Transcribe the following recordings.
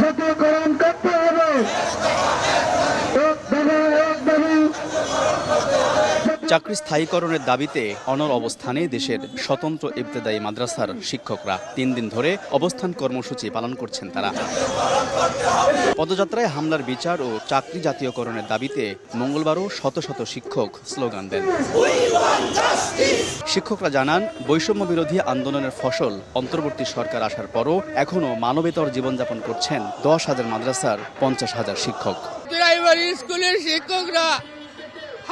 জাতীয়করণ করতে হবে। চাকরি স্থায়ীকরণের দাবিতে অনড় অবস্থানে দেশের স্বতন্ত্র ইবতেদায়ী মাদ্রাসার শিক্ষকরা ৩ দিন ধরে অবস্থান কর্মসূচি পালন করছেন তারা। পদযাত্রায় হামলার বিচার ও চাকরি জাতীয়করণের দাবিতে মঙ্গলবারও শত শত শিক্ষক স্লোগান দেন। শিক্ষকরা জানান, বৈষম্য বিরোধী আন্দোলনের ফসল অন্তর্বর্তী সরকার আসার পরও এখনও মানবেতর জীবনযাপন করছেন 10,000 মাদ্রাসার 50,000 শিক্ষক। প্রাইমারি স্কুলের শিক্ষকরা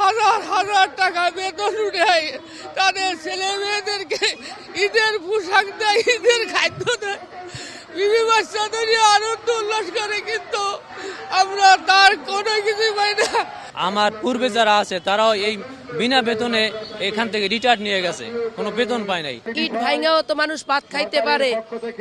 হাজার হাজার টাকা বেতন উঠায় তাদের ছেলে মেয়েদেরকে ঈদের পোশাক দেয়, ঈদের খাদ্য দেয়, বিবি বাচ্চাদের আনন্দ উল্লাস করে, কিন্তু আমরা তার কোনো কিছুই পাই না। আমার পূর্বে যারা আছে তারাও এই বিনা বেতনে এখান থেকে রিটায়ার নিয়ে গেছে, কোনো বেতন পায় নাই। ইট ভাঙাও তো মানুষ ভাত খাইতে পারে,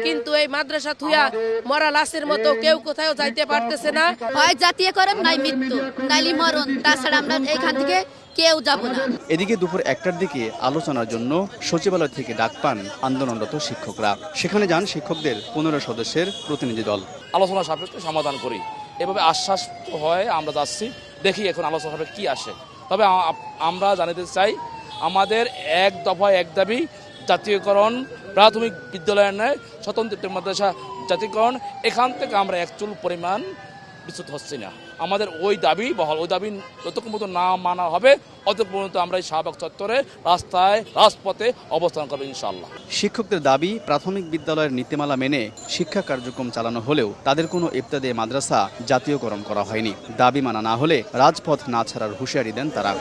কিন্তু এই মাদ্রাসা থুয়া মরা লাশের মতো কেউ কোথাও যাইতে পারতেছে না। হয় জাতীয়করণ নাই মৃত্যু, নাইলে মরণ, তাছাড়া আমরা এখান থেকে কেউ যাব না। এদিকে দুপুর 1টার দিকে আলোচনার জন্য সচিবালয় থেকে ডাক পান আন্দোলনরত শিক্ষকরা। সেখানে যান শিক্ষকদের 15 সদস্যের প্রতিনিধি দল। আলোচনা সাপেক্ষে সমাধান করি, এভাবে আশ্বাস হয় আমরা যাচ্ছি, দেখি এখন আলোচনা সাপেক্ষে কি আসে। তবে আমরা জানাতে চাই, আমাদের এক দফা এক দাবি জাতীয়করণ, প্রাথমিক বিদ্যালয়ের নয় স্বতন্ত্র মাদ্রাসা জাতীয়করণ। এখান থেকে আমরা এক চুল পরিমাণ বিচ্যুত হচ্ছি না। আমাদের ওই দাবি বহাল, ওই দাবি যতক্ষণ পর্যন্ত না মানা হবে ততক্ষণ পর্যন্ত আমরা এই শাহবাগ চত্বরে রাস্তায় রাজপথে অবস্থান করবো ইনশাআল্লাহ। শিক্ষকদের দাবি, প্রাথমিক বিদ্যালয়ের নীতিমালা মেনে শিক্ষা কার্যক্রম চালানো হলেও তাদের কোনো ইবতেদায়ী মাদ্রাসা জাতীয়করণ করা হয়নি। দাবি মানা না হলে রাজপথ না ছাড়ার হুঁশিয়ারি দেন তারা।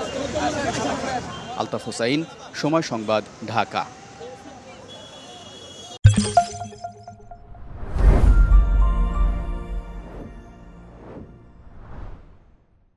আলতাফ হোসাইন, সময় সংবাদ, ঢাকা।